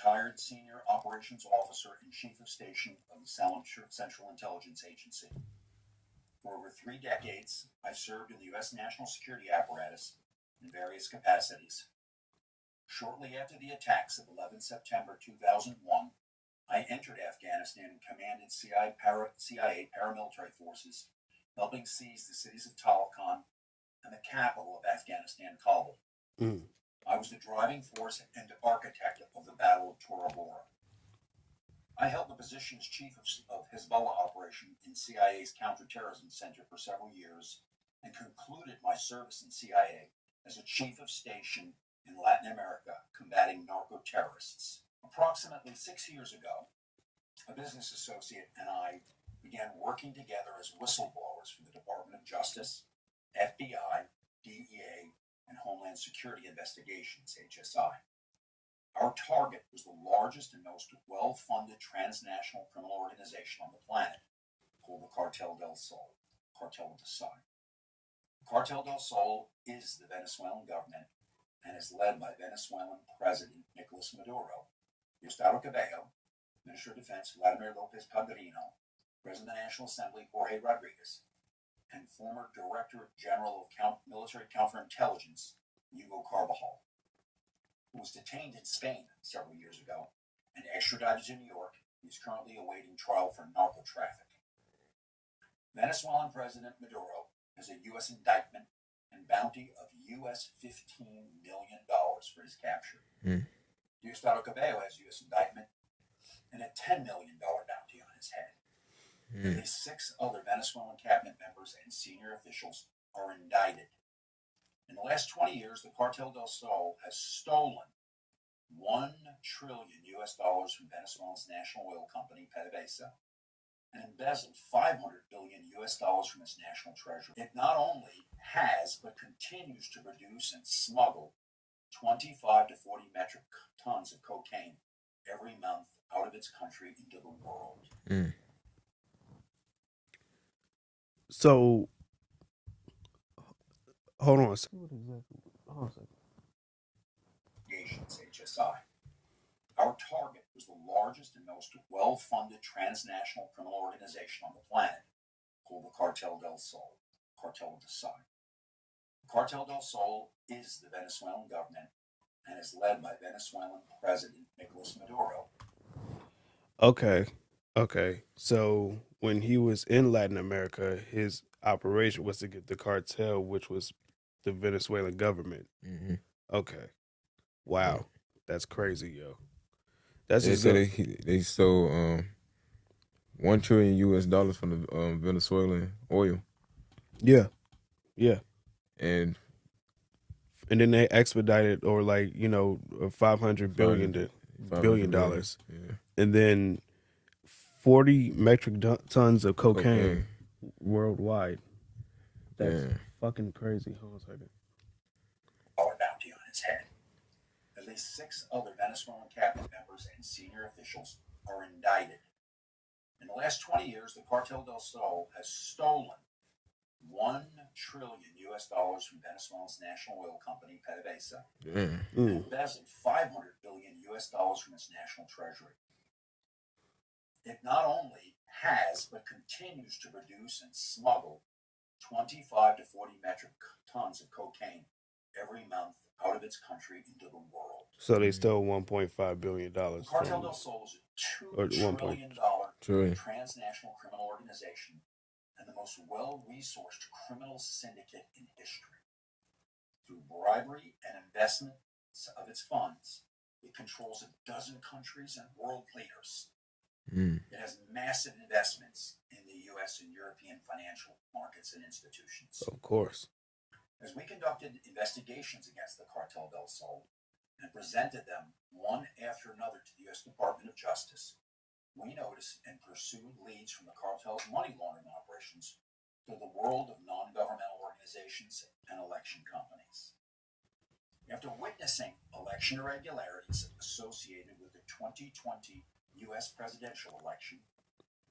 retired senior operations officer and chief of station of the Central Intelligence Agency. For over 3 decades, I served in the U.S. national security apparatus in various capacities. Shortly after the attacks of 11 September 2001, I entered Afghanistan and commanded CIA paramilitary forces, helping seize the cities of Talokan and the capital of Afghanistan, Kabul. Mm. I was the driving force and architect of the Battle of Tora Bora. I held the position as chief of Hezbollah operation in CIA's counterterrorism center for several years and concluded my service in CIA as a chief of station in Latin America combating narco-terrorists. Approximately 6 years ago, a business associate and I began working together as whistleblowers for the Department of Justice, FBI, DEA, and Homeland Security Investigations, HSI. Our target was the largest and most well-funded transnational criminal organization on the planet, called the Cartel del Sol, Cartel of the Sun. The Cartel del Sol is the Venezuelan government and is led by Venezuelan President Nicolas Maduro, Diosdado Cabello, Minister of Defense Vladimir Lopez Padrino, President of the National Assembly Jorge Rodriguez, and former Director General of Military Counterintelligence Hugo Carbajal, who was detained in Spain several years ago and extradited to New York. He is currently awaiting trial for narco trafficking. Venezuelan President Maduro has a U.S. indictment and bounty of U.S. $15 million for his capture. Diosdado Cabello has U.S. indictment and a $10 million bounty on his head. At least 6 other Venezuelan cabinet members and senior officials are indicted. In the last 20 years, the Cartel del Sol has stolen $1 trillion from Venezuela's national oil company, PDVSA, and embezzled $500 billion from its national treasury. It not only has, but continues to produce and smuggle 25 to 40 metric tons of cocaine every month out of its country into the world. So, hold on a second. What exactly? Hold on a second. HSI. Our target was the largest and most well-funded transnational criminal organization on the planet, called the Cartel del Sol, Cartel of the Sun. The Cartel del Sol is the Venezuelan government and is led by Venezuelan President Nicolas Maduro. Okay. So when he was in Latin America, his operation was to get the cartel, which was the Venezuelan government. Okay. Wow. That's crazy, yo. That's They just said good. they stole $1 trillion from the Venezuelan oil. Yeah. And then they expedited, or like, $500 billion. Yeah. And then 40 metric tons of cocaine worldwide. That's fucking crazy. Hold on a second. Bounty on his head. At least 6 other Venezuelan cabinet members and senior officials are indicted. In the last 20 years, the Cartel del Sol has stolen $1 trillion from Venezuela's national oil company, PDVSA, and embezzled $500 billion from its national treasury. It not only has, but continues to produce and smuggle 25 to 40 metric tons of cocaine every month out of its country into the world. So they stole $1.5 billion. The Cartel del Sol is a $2 trillion transnational criminal organization and the most well-resourced criminal syndicate in history. Through bribery and investments of its funds, it controls 12 countries and world leaders. It has massive investments in the U.S. and European financial markets and institutions. Of course. As we conducted investigations against the Cartel del Sol and presented them one after another to the U.S. Department of Justice, we noticed and pursued leads from the cartel's money laundering operations to the world of non-governmental organizations and election companies. After witnessing election irregularities associated with the 2020 U.S. presidential election,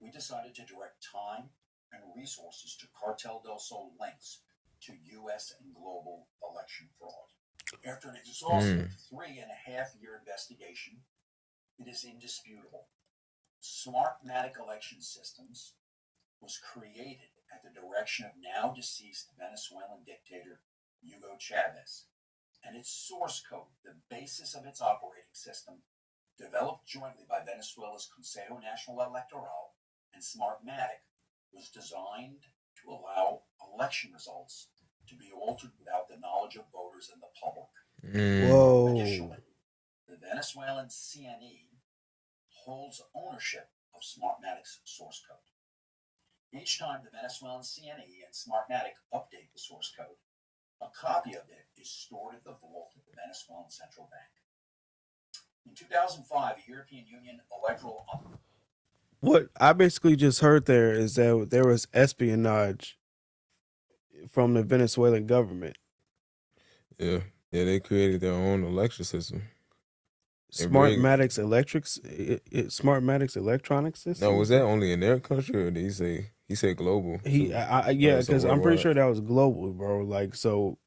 we decided to direct time and resources to Cartel del Sol links to U.S. and global election fraud. After an exhaustive 3.5-year investigation, It is indisputable. Smartmatic election systems was created at the direction of now deceased Venezuelan dictator Hugo Chavez, and its source code, the basis of its operating system, developed jointly by Venezuela's Consejo Nacional Electoral and Smartmatic, was designed to allow election results to be altered without the knowledge of voters and the public. Whoa. Additionally, the Venezuelan CNE holds ownership of Smartmatic's source code. Each time the Venezuelan CNE and Smartmatic update the source code, a copy of it is stored at the vault at the Venezuelan Central Bank. In 2005, a European Union electoral... What I basically just heard there is that there was espionage from the Venezuelan government. Yeah, they created their own election system. Smartmatic's Smartmatic's electronic system. No, was that only in their country, or did he said global? Yeah, because I'm pretty worldwide. sure that was global, bro. Like, so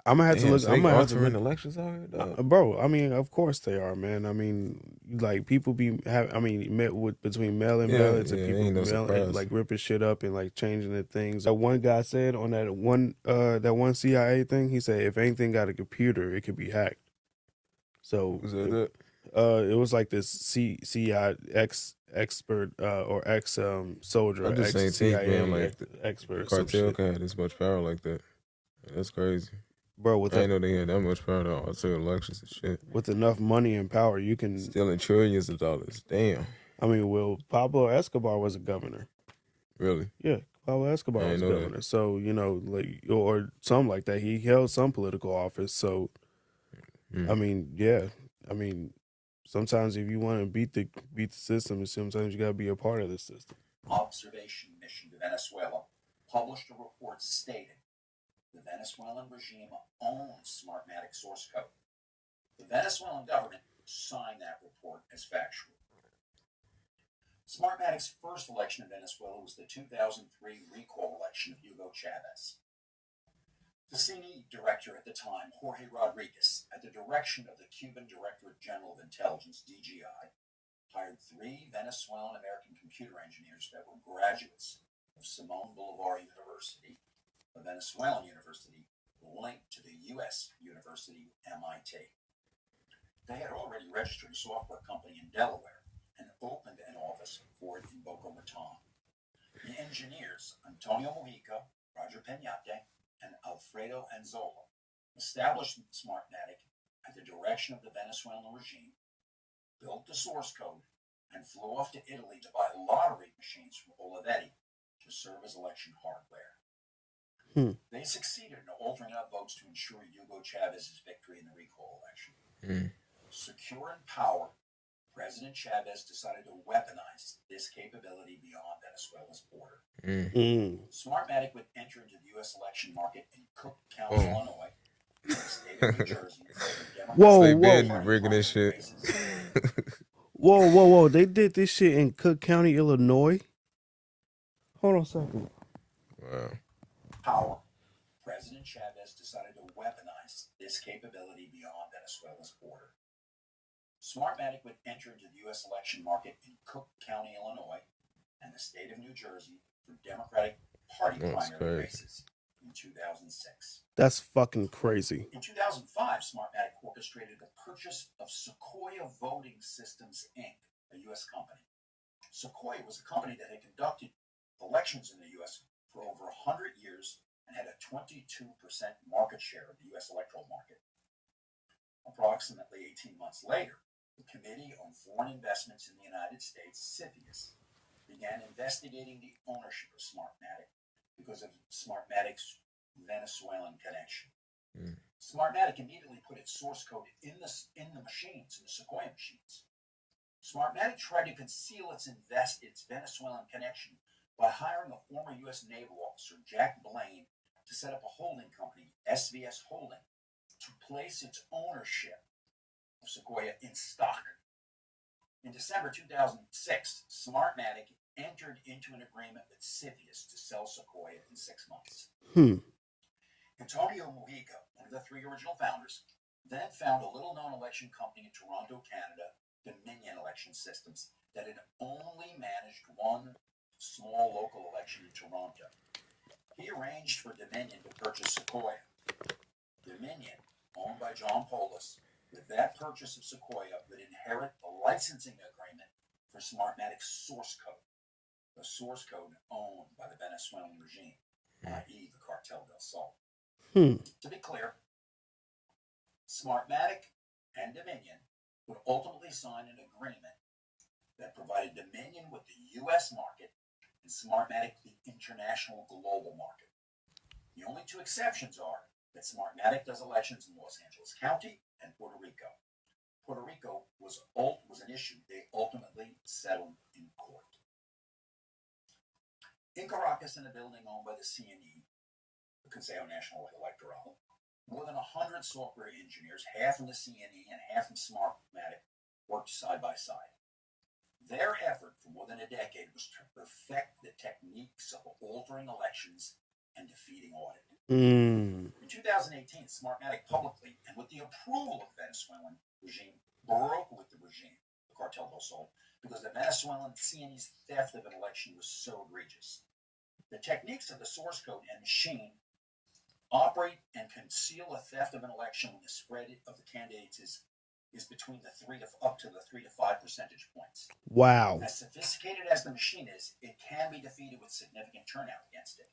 I'm gonna have to look. So I'm they gonna have to altering look. elections out here, dog? Bro. I mean, of course they are, man. I mean, like people between mail-in ballots and ain't no people surprise. like ripping shit up and like changing the things. That one guy said on that one CIA thing, he said if anything got a computer, it could be hacked. So Was that? It was like this CIA expert or ex soldier, I just ain't think, CIA man, like expert. the cartel can have this much power like that. That's crazy, bro. I didn't know they had that much power to alter elections and shit. With enough money and power, you can stealing trillions of dollars. Damn. I mean, well, Pablo Escobar was a governor. Really? Yeah, Pablo Escobar was a governor. That. So like or something like that. He held some political office. So, I mean, yeah, I mean. Sometimes if you want to beat the system, sometimes you got to be a part of the system. Observation mission to Venezuela published a report stating the Venezuelan regime owns Smartmatic source code. The Venezuelan government signed that report as factual. Smartmatic's first election in Venezuela was the 2003 recall election of Hugo Chavez. The CNE director at the time, Jorge Rodriguez, at the direction of the Cuban Directorate General of Intelligence, DGI, hired 3 Venezuelan American computer engineers that were graduates of Simón Bolívar University, a Venezuelan university linked to the U.S. University MIT. They had already registered a software company in Delaware and opened an office for it in Boca Raton. The engineers, Antonio Mujica, Roger Peñate, and Alfredo Anzola, established Smartmatic at the direction of the Venezuelan regime, built the source code, and flew off to Italy to buy lottery machines from Olivetti to serve as election hardware. They succeeded in altering enough votes to ensure Hugo Chavez's victory in the recall election. Secure in power, President Chavez decided to weaponize this capability beyond Venezuela's border. Smartmatic would enter into the U.S. election market in Cook County, Illinois, the state of New Jersey. Whoa, been rigging this shit. Whoa! They did this shit in Cook County, Illinois. Hold on a second. Wow. Power. President Chavez decided to weaponize this capability beyond Venezuela's border. Smartmatic would enter into the U.S. election market in Cook County, Illinois, and the state of New Jersey for Democratic Party primary races in 2006. That's fucking crazy. In 2005, Smartmatic orchestrated the purchase of Sequoia Voting Systems, Inc., a U.S. company. Sequoia was a company that had conducted elections in the U.S. for over 100 years and had a 22% market share of the U.S. electoral market. Approximately 18 months later, the Committee on Foreign Investments in the United States, CFIUS, began investigating the ownership of Smartmatic because of Smartmatic's Venezuelan connection. Smartmatic immediately put its source code in the machines, in the Sequoia machines. Smartmatic tried to conceal its Venezuelan connection by hiring a former U.S. naval officer, Jack Blaine, to set up a holding company, SVS Holding, to place its ownership of Sequoia in stock. In December 2006, Smartmatic entered into an agreement with CFIUS to sell Sequoia in 6 months. Antonio Mujica, one of the 3 original founders, then found a little-known election company in Toronto, Canada, Dominion election systems that had only managed one small local election in Toronto. He arranged for Dominion to purchase Sequoia. Dominion, owned by John Polis, with that purchase of Sequoia would inherit the licensing agreement for Smartmatic's source code, the source code owned by the Venezuelan regime, i.e. the Cartel del Sol. To be clear, Smartmatic and Dominion would ultimately sign an agreement that provided Dominion with the U.S. market and Smartmatic the international global market. The only two exceptions are that Smartmatic does elections in Los Angeles County and Puerto Rico. Puerto Rico was an issue they ultimately settled in court. In Caracas, in a building owned by the CNE, the Consejo Nacional Electoral, more than 100 software engineers, half in the CNE and half in Smartmatic, worked side by side. Their effort for more than a decade was to perfect the techniques of altering elections and defeating audit. In 2018, Smartmatic publicly, and with the approval of the Venezuelan regime, broke with the regime, the Cartel del Sol, because the Venezuelan CNE's theft of an election was so egregious. The techniques of the source code and machine operate and conceal a theft of an election when the spread of the candidates is between up to the 3 to 5 percentage points. Wow. As sophisticated as the machine is, it can be defeated with significant turnout against it.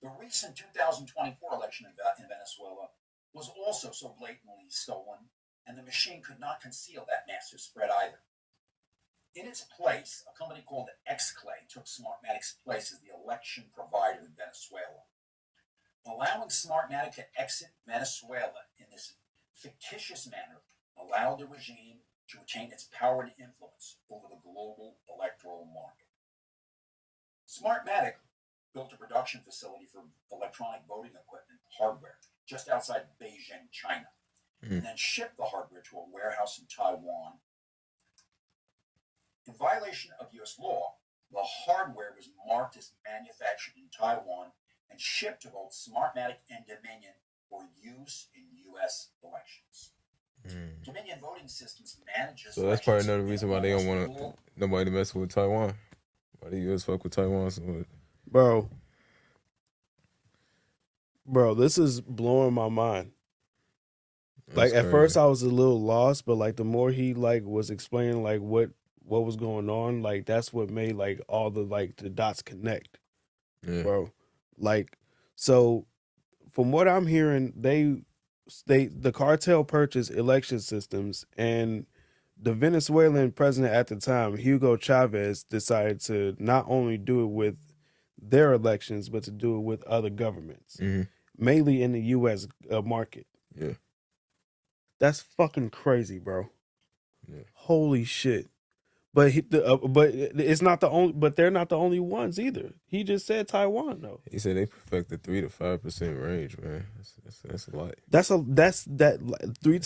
The recent 2024 election in Venezuela was also so blatantly stolen, and the machine could not conceal that massive spread either. In its place, a company called XClay took Smartmatic's place as the election provider in Venezuela. Allowing Smartmatic to exit Venezuela in this fictitious manner allowed the regime to retain its power and influence over the global electoral market. Smartmatic built a production facility for electronic voting equipment hardware just outside Beijing, China, and then shipped the hardware to a warehouse in Taiwan. In violation of U.S. law, the hardware was marked as manufactured in Taiwan and shipped to both Smartmatic and Dominion for use in U.S. elections. Dominion voting systems manages. So that's probably another reason why they don't want nobody to mess with Taiwan. Why the U.S. fuck with Taiwan so much? Bro, this is blowing my mind. That's at crazy. first I was a little lost, but like the more he like was explaining like what was going on, like that's what made like all the like the dots connect. Yeah. Bro. Like, so from what I'm hearing, the cartel purchased election systems, and the Venezuelan president at the time, Hugo Chavez, decided to not only do it with their elections, but to do it with other governments, mainly in the U.S. Market. Yeah. That's fucking crazy, bro. Yeah. Holy shit. But but it's not the only. But they're not the only ones either. He just said Taiwan though. He said they perfect the 3 to 5% range, man. That's a lot. That's 3 to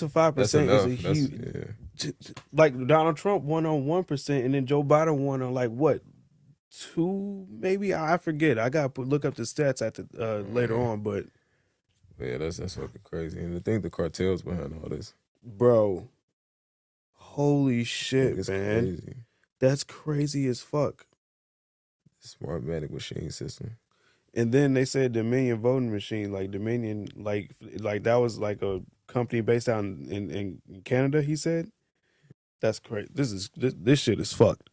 5% is a huge. Like Donald Trump won on 1%, and then Joe Biden won on like what 2 maybe, I forget. I gotta look up the stats at the later on, but yeah, that's fucking crazy. And I think the cartel's behind all this, bro. Holy shit, it's man. crazy. That's crazy as fuck. Smartmatic machine system. And then they said Dominion voting machine, like Dominion, like that was like a company based out in Canada. He said, "That's crazy. This shit is fucked."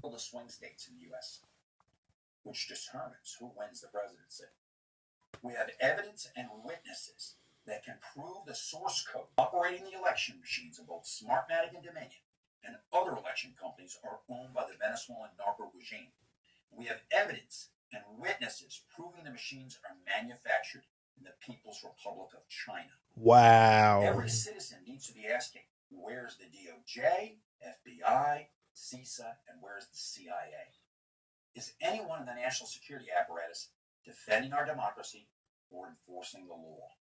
The swing states in the U.S., which determines who wins the presidency. We have evidence and witnesses that can prove the source code operating the election machines of both Smartmatic and Dominion and other election companies are owned by the Venezuelan narco regime. We have evidence and witnesses proving the machines are manufactured in the People's Republic of China. Wow. Every citizen needs to be asking, where's the DOJ, FBI, CISA, and where's the CIA? Is anyone in the national security apparatus defending our democracy or enforcing the law?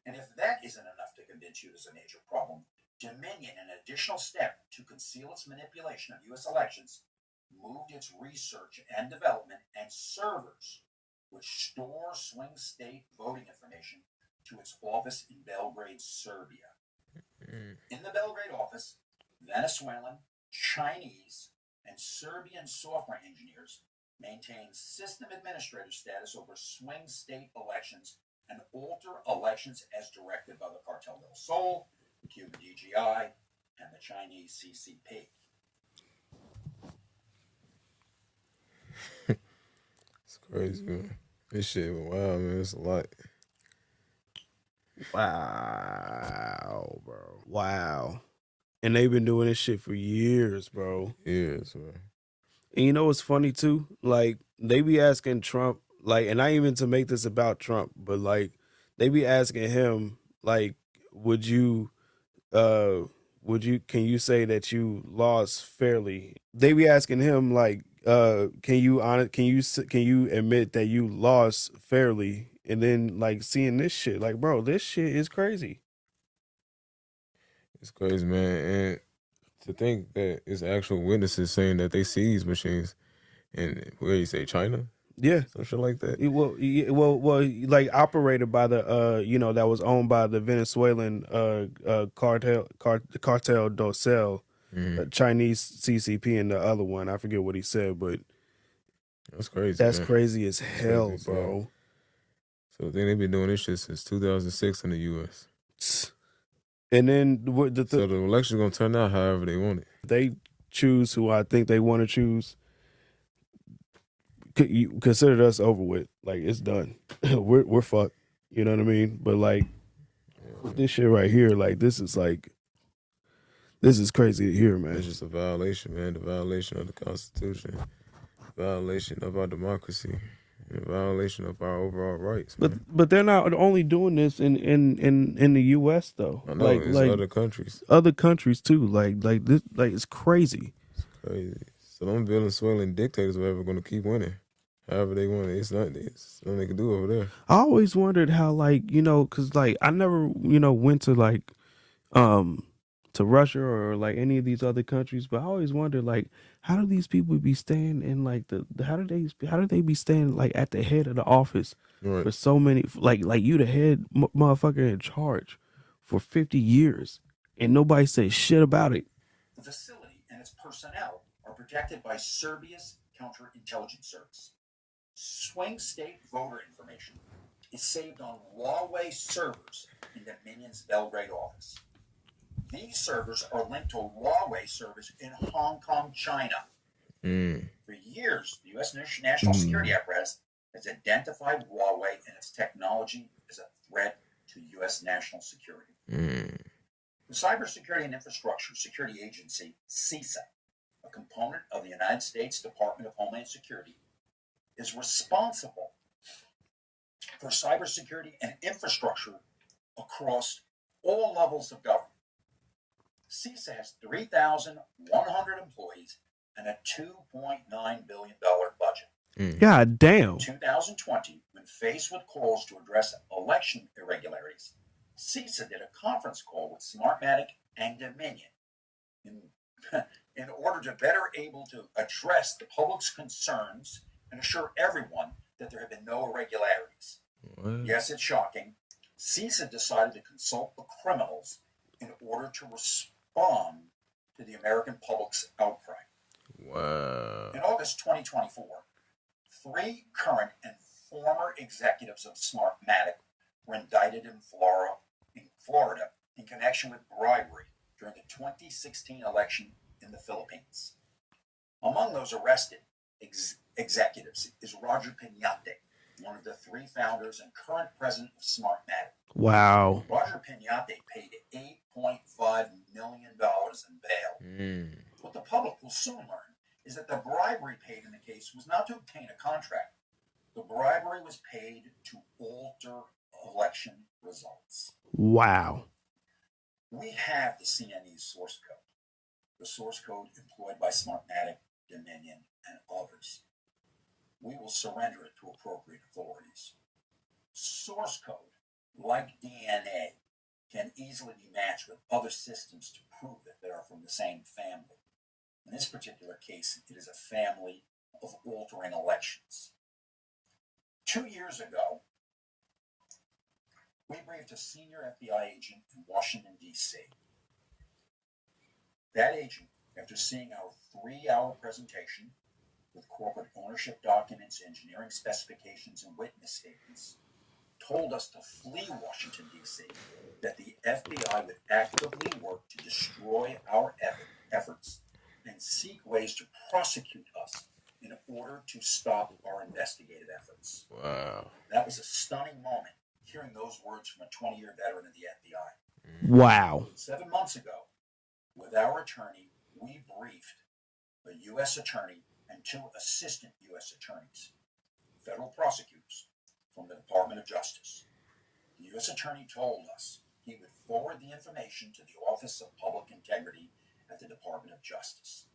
And if that isn't enough to convince you there's a major problem, Dominion, an additional step to conceal its manipulation of U.S. elections, moved its research and development and servers, which store swing state voting information, to its office in Belgrade, Serbia. In the Belgrade office, Venezuelan, Chinese, and Serbian software engineers maintain system administrator status over swing state elections and alter elections as directed by the Cartel del Sol, the Cuban DGI, and the Chinese CCP. It's crazy, man. This shit, wow, man. It's a lot. Wow, bro. Wow. And they've been doing this shit for years, bro. Years, man. And you know what's funny too? Like, they be asking Trump, like, and not even to make this about Trump, but like, they be asking him, like, would you can you say that you lost fairly? They be asking him like, can you admit that you lost fairly? And then like seeing this shit, like, bro, this shit is crazy. It's crazy, man. And to think that it's actual witnesses saying that they see these machines in, where you say, China? Yeah. Some shit like that. Like operated by the that was owned by the Venezuelan cartel Docel, Chinese CCP, and the other one I forget what he said, but that's crazy. That's man. crazy as hell, crazy, bro. So I think they've been doing this shit since 2006 in the U.S. And then so the election's gonna turn out however they want it. They choose who I think they want to choose. You consider us over with. Like, it's done. we're fucked. You know what I mean? But like, this shit right here, like, this is crazy to hear, man. It's just a violation, man. The violation of the Constitution, violation of our democracy, and violation of our overall rights. Man. But they're not only doing this in the U.S. though. I know, it's other countries too. Like this, like it's crazy. It's crazy. So them Venezuelan dictators are ever going to keep winning. However they want it, it's nothing they can do over there. I always wondered how, like, because like I never went to like to Russia or like any of these other countries, but I always wondered, like, how do these people be staying in like how do they be staying like at the head of the office for so many, like you the head motherfucker in charge for 50 years and nobody says shit about it. The facility and its personnel are protected by Serbia's counterintelligence service. Swing state voter information is saved on Huawei servers in Dominion's Belgrade office. These servers are linked to Huawei servers in Hong Kong, China. For years, the U.S. national security apparatus has identified Huawei and its technology as a threat to U.S. national security. The Cybersecurity and Infrastructure Security Agency, CISA, a component of the United States Department of Homeland Security, is responsible for cybersecurity and infrastructure across all levels of government. CISA has 3,100 employees and a $2.9 billion budget. God damn. In 2020, when faced with calls to address election irregularities, CISA did a conference call with Smartmatic and Dominion in order to better able to address the public's concerns and assure everyone that there have been no irregularities. What? Yes, it's shocking. CISA decided to consult the criminals in order to respond to the American public's outcry. Wow. In August 2024, 3 current and former executives of Smartmatic were indicted in Florida in connection with bribery during the 2016 election in the Philippines. Among those arrested executives is Roger Piñate, one of the 3 founders and current president of Smartmatic. Wow. Roger Piñate paid $8.5 million in bail. What the public will soon learn is that the bribery paid in the case was not to obtain a contract. The bribery was paid to alter election results. Wow. We have the CNE's source code, the source code employed by Smartmatic, Dominion, and others. We will surrender it to appropriate authorities. Source code, like DNA, can easily be matched with other systems to prove that they are from the same family. In this particular case, it is a family of altering elections. 2 years ago, we briefed a senior FBI agent in Washington, D.C. That agent, after seeing our 3-hour presentation with corporate ownership documents, engineering specifications, and witness statements, told us to flee Washington, D.C., that the FBI would actively work to destroy our efforts and seek ways to prosecute us in order to stop our investigative efforts. Wow. That was a stunning moment, hearing those words from a 20-year veteran of the FBI. Wow. 7 months ago, with our attorney, we briefed a U.S. attorney and 2 assistant U.S. attorneys, federal prosecutors from the Department of Justice. The U.S. attorney told us he would forward the information to the Office of Public Integrity at the Department of Justice.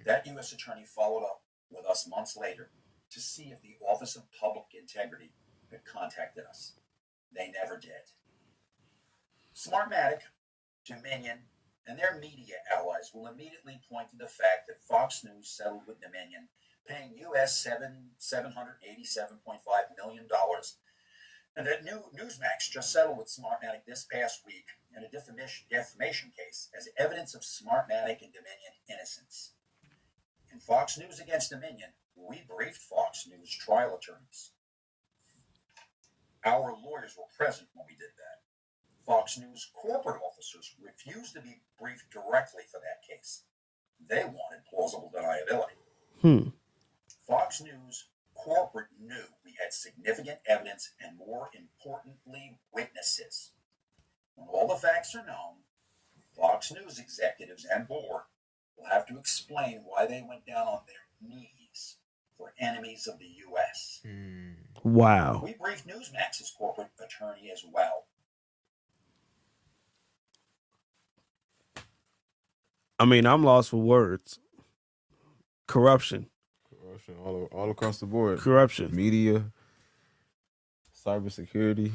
That U.S. attorney followed up with us months later to see if the Office of Public Integrity had contacted us. They never did. Smartmatic, Dominion, and their media allies will immediately point to the fact that Fox News settled with Dominion, paying U.S. $787.5 million, and that Newsmax just settled with Smartmatic this past week in a defamation case as evidence of Smartmatic and Dominion innocence. In Fox News against Dominion, we briefed Fox News trial attorneys. Our lawyers were present when we did that. Fox News corporate officers refused to be briefed directly for that case. They wanted plausible deniability. Fox News corporate knew we had significant evidence and, more importantly, witnesses. When all the facts are known, Fox News executives and board will have to explain why they went down on their knees for enemies of the U.S. Wow. We briefed Newsmax's corporate attorney as well. I mean, I'm lost for words. Corruption all across the board. Corruption. Media, cybersecurity.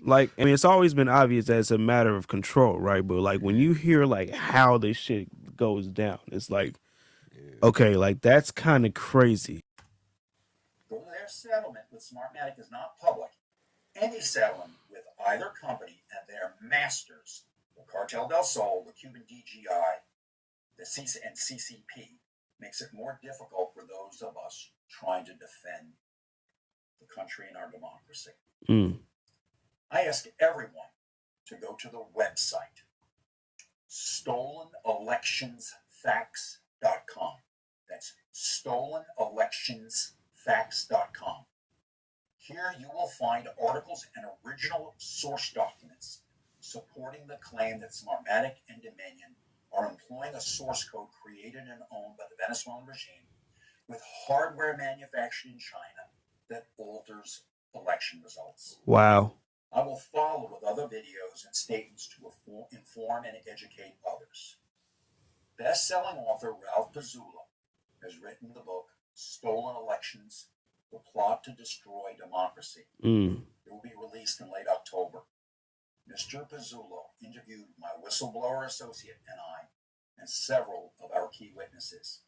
Like, I mean, it's always been obvious that it's a matter of control, right? But like when you hear like how this shit goes down, it's like, okay, like that's kind of crazy. Though their settlement with Smartmatic is not public, any settlement with either company and their masters, the Cartel del Sol, the Cuban DGI, the CCP, makes it more difficult for those of us trying to defend the country and our democracy. I ask everyone to go to the website, stolenolectionsfacts.com. That's stolenolectionsfacts.com. Here you will find articles and original source documents supporting the claim that Smartmatic and Dominion are employing a source code created and owned by the Venezuelan regime with hardware manufactured in China that alters election results. Wow. I will follow with other videos and statements to inform and educate others. Best-selling author Ralph Pizzullo has written the book Stolen Elections: The Plot to Destroy Democracy. It will be released in late October. Mr. Pizzullo interviewed my whistleblower associate and I, and several of our key witnesses.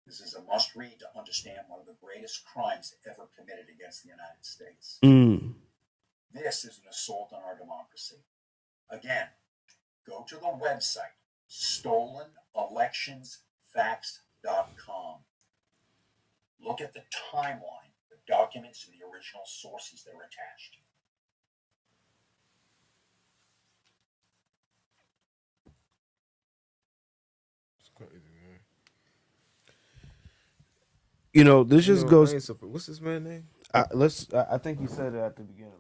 This is a must-read to understand one of the greatest crimes ever committed against the United States. This is an assault on our democracy. Again, go to the website, stolenolectionsfacts.com. Look at the timeline, the documents, and the original sources that are attached. It's crazy, man. You know, this just goes. What's this man's name? I think you said it at the beginning.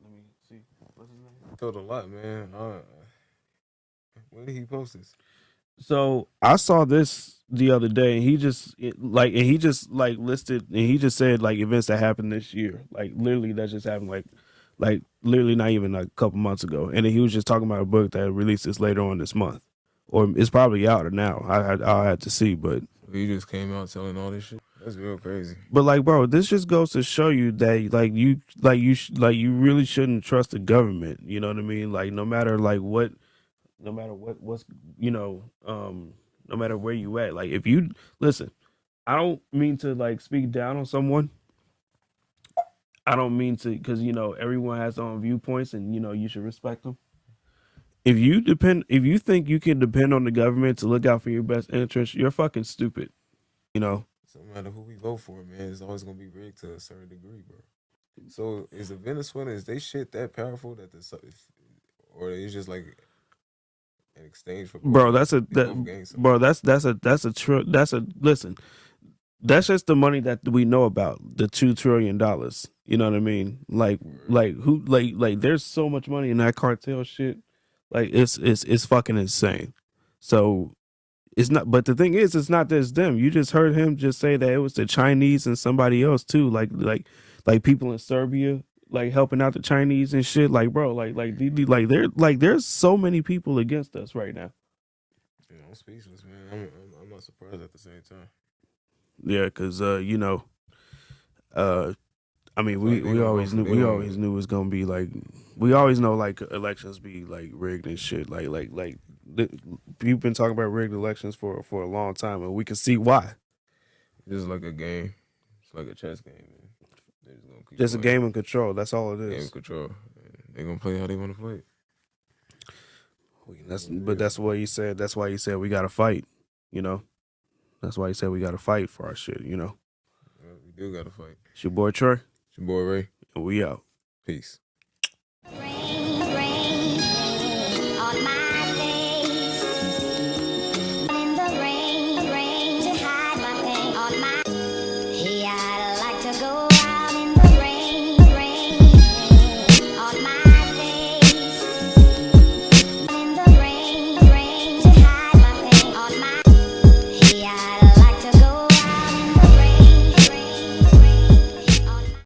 Let me see. What's his name? He told a lot, man. When did he post this? So I saw this the other day, and he just listed, and he just said like events that happened this year, like literally that just happened, like literally not even like a couple months ago, and then he was just talking about a book that releases later on this month, or it's probably out now. I'll have to see, but He just came out telling all this shit. That's real crazy. But like, bro, this just goes to show you that you really shouldn't trust the government. You know what I mean? Like, no matter what's no matter where you at. Like, if you listen, I don't mean to like speak down on someone. I don't mean to, because everyone has their own viewpoints, and you should respect them. if you think you can depend on the government to look out for your best interest, you're fucking stupid. You know. So no matter who we vote for, man, it's always gonna be rigged to a certain degree, bro. So is the Venezuela, is they shit that powerful that or is just like an exchange for Bro, listen. That's just the money that we know about, the $2 trillion. You know what I mean? Like there's so much money in that cartel shit. Like it's fucking insane. So it's not, but the thing is, it's not just them. You just heard him just say that it was the Chinese and somebody else too, like people in Serbia, like helping out the Chinese and shit. Like, bro, there's so many people against us right now. Yeah, I'm speechless, man. I'm not surprised at the same time. Yeah, because I mean, we always knew it was gonna be like, we always know like elections be like rigged and shit. You've been talking about rigged elections for a long time, and we can see why. It's like a game. It's like a chess game, man. Just a game of control. That's all it is. Game of control. They're gonna play how they want to play. That's what he said. That's why he said we gotta fight. You know, that's why he said we gotta fight for our shit. You know, we do gotta fight. It's your boy Troy. It's your boy Ray. And we out. Peace.